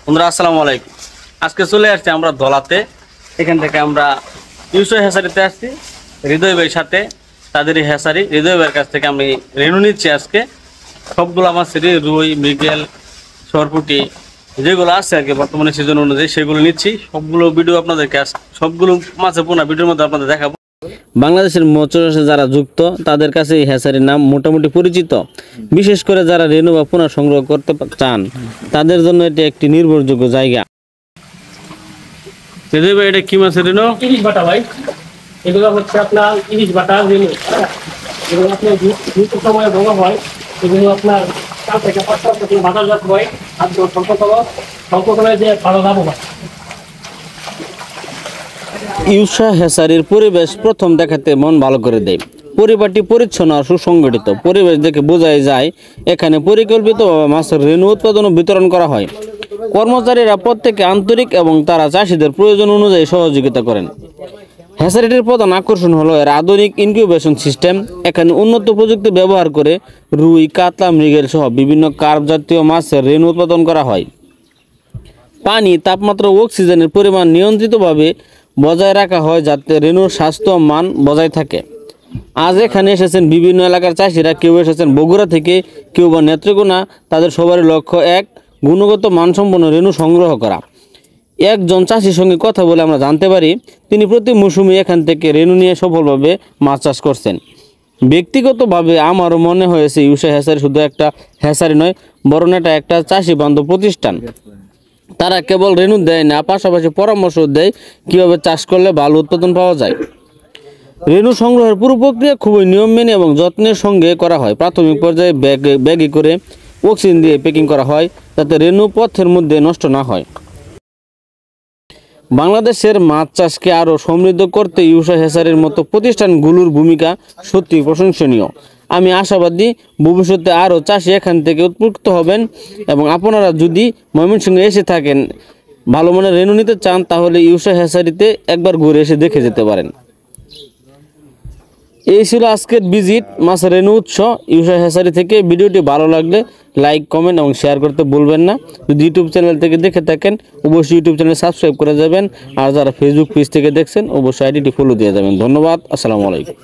বন্ধুরা আসসালামু আলাইকুম। আজকে চলে আসছি আমরা ধলাতে। এখান থেকে আমরা ইউসুফ হ্যাচারিতে আসছি হৃদয় ভাইয়ের সাথে। তাদেরই হ্যাচারি হৃদয় ভাইয়ের কাছ থেকে আমি রেনু নিচ্ছি। আজকে সবগুলো আমার সিরি রুই, মৃগেল, সরপুটি যেগুলো আছে আর কি বর্তমানে সিজন অনুযায়ী সেগুলো নিচ্ছি। সবগুলো ভিডিও আপনাদেরকে সবগুলো মাছে পোনা ভিডিওর মধ্যে আপনাদের দেখাবো। বাংলাদেশের মৎস্য চাষে যারা যুক্ত তাদের কাছে এই হ্যাচারির নাম মোটামুটি পরিচিত। বিশেষ করে যারা রেনু বা পোনা সংগ্রহ করতে চান তাদের জন্য এটি একটি নির্ভরযোগ্য জায়গা। এটা কি মাছের রেনু? ইলিশ বাটা ভাই, এগুলো হচ্ছে আপনার ইলিশ বাটা রেনু। এগুলো আপনার দ্রুত সময়ে বড় হয়। এগুলো আপনার 4 থেকে 5 বছর বাজারজাত হয়। আর স্বল্পতলে যে ভালো লাভ হয়। ইউসা হ্যাচারির পরিবেশ প্রথম দেখাতে মন ভালো করে দেয়। পরিবারটি পরিচ্ছন্ন আর সুসংগঠিত। পরিবেশ দেখে বোঝাই যায় এখানে পরিকল্পিতভাবে মাছের রেনু উৎপাদন ও বিতরণ করা হয়। কর্মচারীরা প্রত্যেকে আন্তরিক এবং তারা চাষিদের প্রয়োজন অনুযায়ী সহযোগিতা করেন। হ্যাচারিটির প্রধান আকর্ষণ হলো এর আধুনিক ইনকিউবেশন সিস্টেম। এখানে উন্নত প্রযুক্তি ব্যবহার করে রুই, কাতলা, মৃগেল সহ বিভিন্ন কার্প জাতীয় মাছের রেনু উৎপাদন করা হয়। পানি, তাপমাত্রা ও অক্সিজেনের পরিমাণ নিয়ন্ত্রিতভাবে বজায় রাখা হয় যাতে রেনুর স্বাস্থ্য মান বজায় থাকে। আজ এখানে এসেছেন বিভিন্ন এলাকার চাষিরা। কেউ এসেছেন বগুড়া থেকে, কেউ বা নেত্রকোনা। তাদের সবারই লক্ষ্য এক, গুণগত মানসম্পন্ন রেনু সংগ্রহ করা। একজন চাষির সঙ্গে কথা বলে আমরা জানতে পারি তিনি প্রতি মৌসুমে এখান থেকে রেনু নিয়ে সফলভাবে মাছ চাষ করছেন। ব্যক্তিগতভাবে আমারও মনে হয়েছে ইউসা হ্যাচারি শুধু একটা হ্যাচারি নয়, বরং এটা একটা চাষি বান্ধব প্রতিষ্ঠান। তারা কেবল রেনু দেয় না, পাশাপাশি পরামর্শ দেয় কীভাবে চাষ করলে ভালো উৎপাদন পাওয়া যায়। রেনু সংগ্রহের পুরো প্রক্রিয়া খুবই নিয়ম মেনে এবং যত্নের সঙ্গে করা হয়। প্রাথমিক পর্যায়ে ব্যাগে করে অক্সিজেন দিয়ে প্যাকিং করা হয় যাতে রেনু পথের মধ্যে নষ্ট না হয়। বাংলাদেশের মাছ চাষকে আরও সমৃদ্ধ করতে ইউসা হ্যাচারির মতো প্রতিষ্ঠানগুলোর ভূমিকা সত্যি প্রশংসনীয়। আমি আশাবাদী ভবিষ্যতে আরও চাষি এখান থেকে উৎপৃষ্ট হবেন এবং আপনারা যদি ময়মনসিংহে এসে থাকেন, ভালো মানের রেনু নিতে চান, তাহলে ইউসা হ্যাচারিতে একবার ঘুরে এসে দেখে যেতে পারেন। এই ছিল আজকের ভিজিট মাছের রেনু উৎস ইউসা হ্যাচারি থেকে। ভিডিওটি ভালো লাগলে লাইক, কমেন্ট এবং শেয়ার করতে ভুলবেন না। যদি ইউটিউব চ্যানেল থেকে দেখে থাকেন অবশ্যই ইউটিউব চ্যানেল সাবস্ক্রাইব করে যাবেন। আর যারা ফেসবুক পেজ থেকে দেখছেন অবশ্যই আইডিটি ফলো দিয়ে যাবেন। ধন্যবাদ। আসসালামু আলাইকুম।